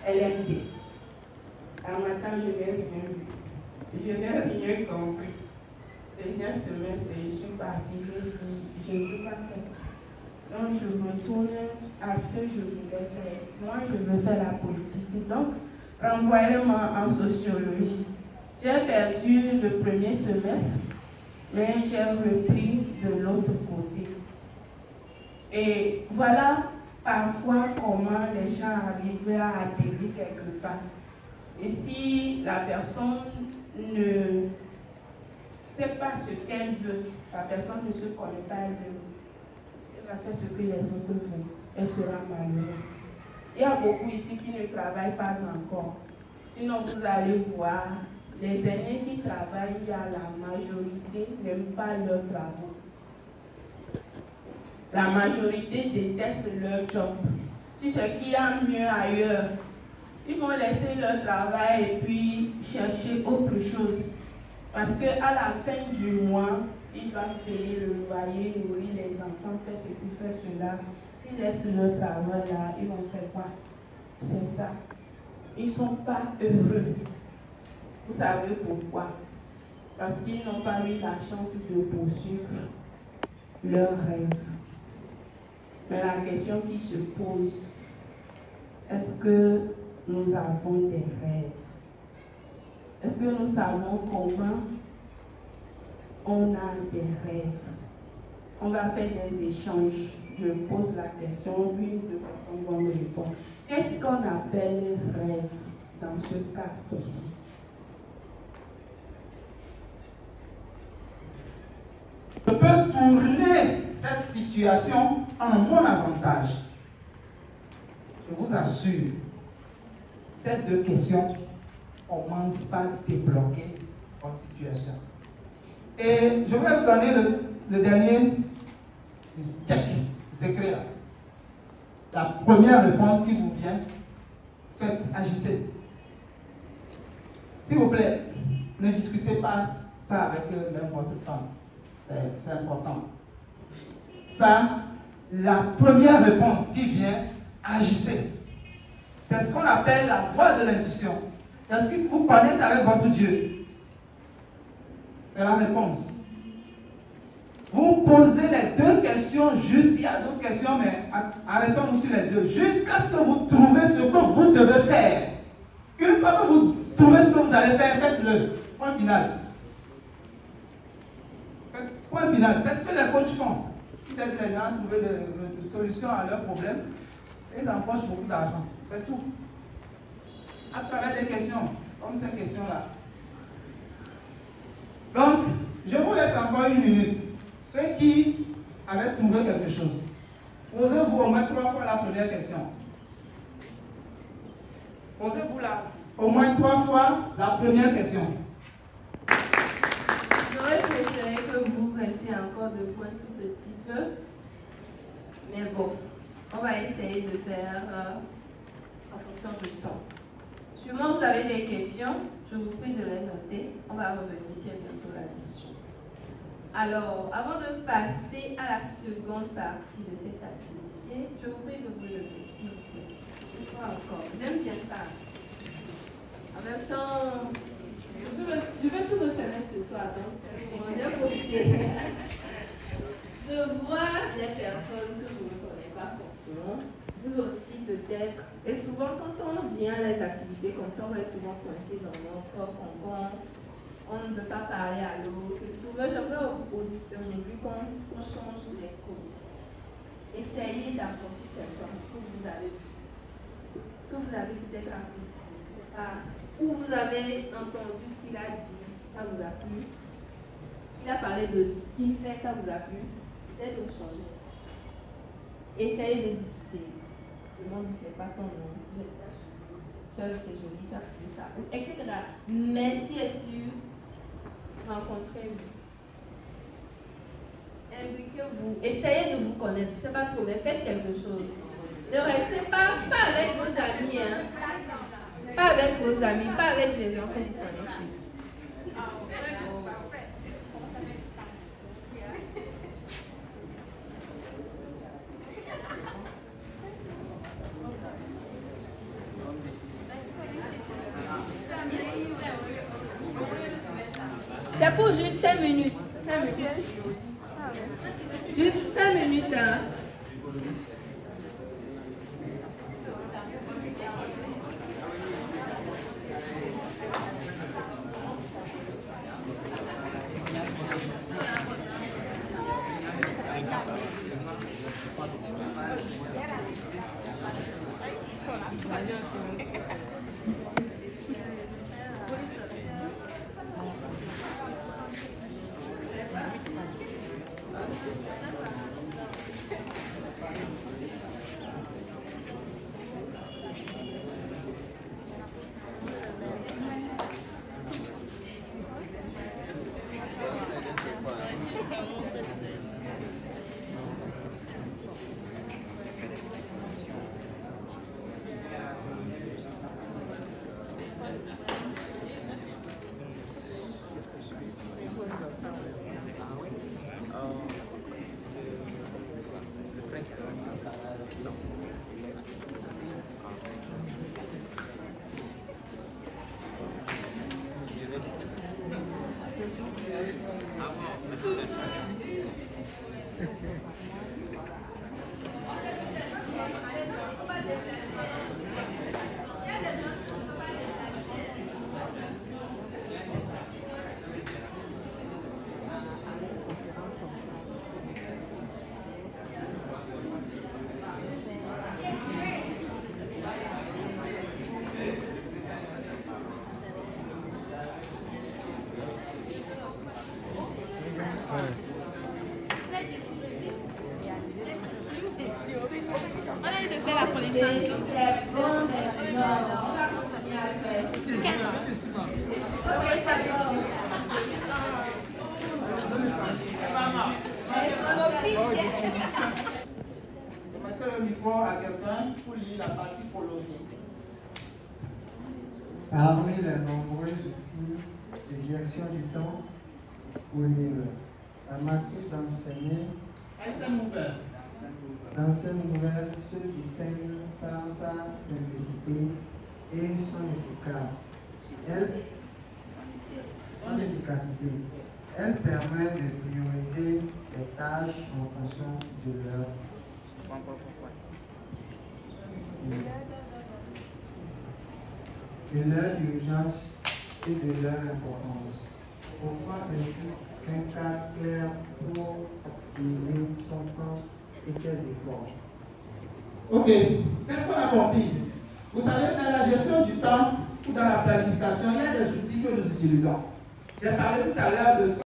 LMD. Un matin, je n'ai rien vu. Je n'ai rien compris. Deuxième semestre, je suis partie, j'ai dit, je ne peux pas faire. Donc, je retourne à ce que je voulais faire. Moi, je veux faire la politique. Donc, renvoyez-moi en sociologie. J'ai perdu le premier semestre, mais j'ai repris de l'autre côté. Et voilà parfois comment les gens arrivent à atterrir quelque part. Et si la personne ne sait pas ce qu'elle veut, la personne ne se connaît pas elle-même, elle va faire ce que les autres veulent, elle sera malheureuse. Il y a beaucoup ici qui ne travaillent pas encore. Sinon, vous allez voir, les aînés qui travaillent, il y a la majorité n'aiment pas leurs travaux. La majorité déteste leur job. Si c'est qu'il y a mieux ailleurs, ils vont laisser leur travail et puis chercher autre chose. Parce qu'à la fin du mois, ils doivent payer le loyer, nourrir les enfants, faire ceci, faire cela. S'ils laissent leur travail là, ils vont faire quoi? C'est ça. Ils ne sont pas heureux. Vous savez pourquoi? Parce qu'ils n'ont pas eu la chance de poursuivre leurs rêves. Mais la question qui se pose, est-ce que nous avons des rêves? Est-ce que nous savons comment on a des rêves? On va faire des échanges. Je pose la question, lui ou deux personnes vont me répondre. Qu'est-ce qu'on appelle rêve dans ce cas ici? Je peux tourner cette situation en mon avantage. Je vous assure, ces deux questions commencent par débloquer votre situation. Et je vais vous donner le dernier check, secret là. La première réponse qui vous vient, faites, agissez. S'il vous plaît, ne discutez pas ça avec même votre femme. C'est important. Ça, la première réponse qui vient, agissez. C'est ce qu'on appelle la voie de l'intuition. C'est ce qui vous connecte avec votre Dieu. C'est la réponse. Vous posez les deux questions juste, il y a d'autres questions, mais arrêtons-nous sur les deux. Jusqu'à ce que vous trouvez ce que vous devez faire. Une fois que vous trouvez ce que vous allez faire, faites-le. Point final. Point final. C'est ce que les coachs font. Ils aident les gens à trouver des solutions à leurs problèmes. Et ils empochent beaucoup d'argent. C'est tout. À travers des questions, comme ces questions-là. Donc, je vous laisse encore une minute. Ceux qui avaient trouvé quelque chose, posez-vous au moins 3 fois la première question. Posez-vous là au moins 3 fois la première question. J'aurais préféré que vous restiez encore debout un tout petit peu. Mais bon, on va essayer de faire en fonction du temps. Sûrement vous avez des questions, je vous prie de les noter. On va revenir très bientôt là-dessus. Alors, avant de passer à la seconde partie de cette activité, je vous prie de vous lever, s'il vous plaît. Une fois encore, j'aime bien ça. En même temps, je veux tout me permettre ce soir, donc on a profité. Je vois des personnes que vous ne connaissez pas forcément, vous aussi peut-être. Et souvent, quand on vient à des activités comme ça, on est souvent coincé dans notre cocon. On ne veut pas parler à l'autre. J'aimerais aujourd'hui qu'on change les codes. Essayez d'approcher quelqu'un que vous avez vu, que vous avez peut-être apprécié, je ne sais pas, ou vous avez entendu ce qu'il a dit, ça vous a plu. Il a parlé de ce qu'il fait, ça vous a plu. Essayez de changer. Essayez de discuter. Le monde ne fait pas ton nom. C'est joli, c'est ça, etc. Mais si est sûr, rencontrez-vous. Impliquez-vous. Essayez de vous connaître. Je ne sais pas trop, mais faites quelque chose. Ne restez pas avec vos amis. Hein. Pas avec vos amis, pas avec les gens que vous connaissez. C'est pour juste 5 minutes. 5 minutes. Juste 5 minutes. Hein. C'est bon maintenant. On va continuer après. Ok, ça va. Je mettrai le micro à quelqu'un pour lire la partie prolongée. Parmi les nombreux outils de gestion du temps disponibles, la matrice d'enseigner l'ancienne nouvelle se distingue par sa simplicité et son efficacité. Elle permet de prioriser les tâches en fonction de leur urgence et de leur importance. Offrant ainsi un cadre clair pour optimiser son temps et ses efforts. Ok, qu'est-ce qu'on a compris? Vous savez, dans la gestion du temps ou dans la planification, il y a des outils que nous utilisons. J'ai parlé tout à l'heure de ce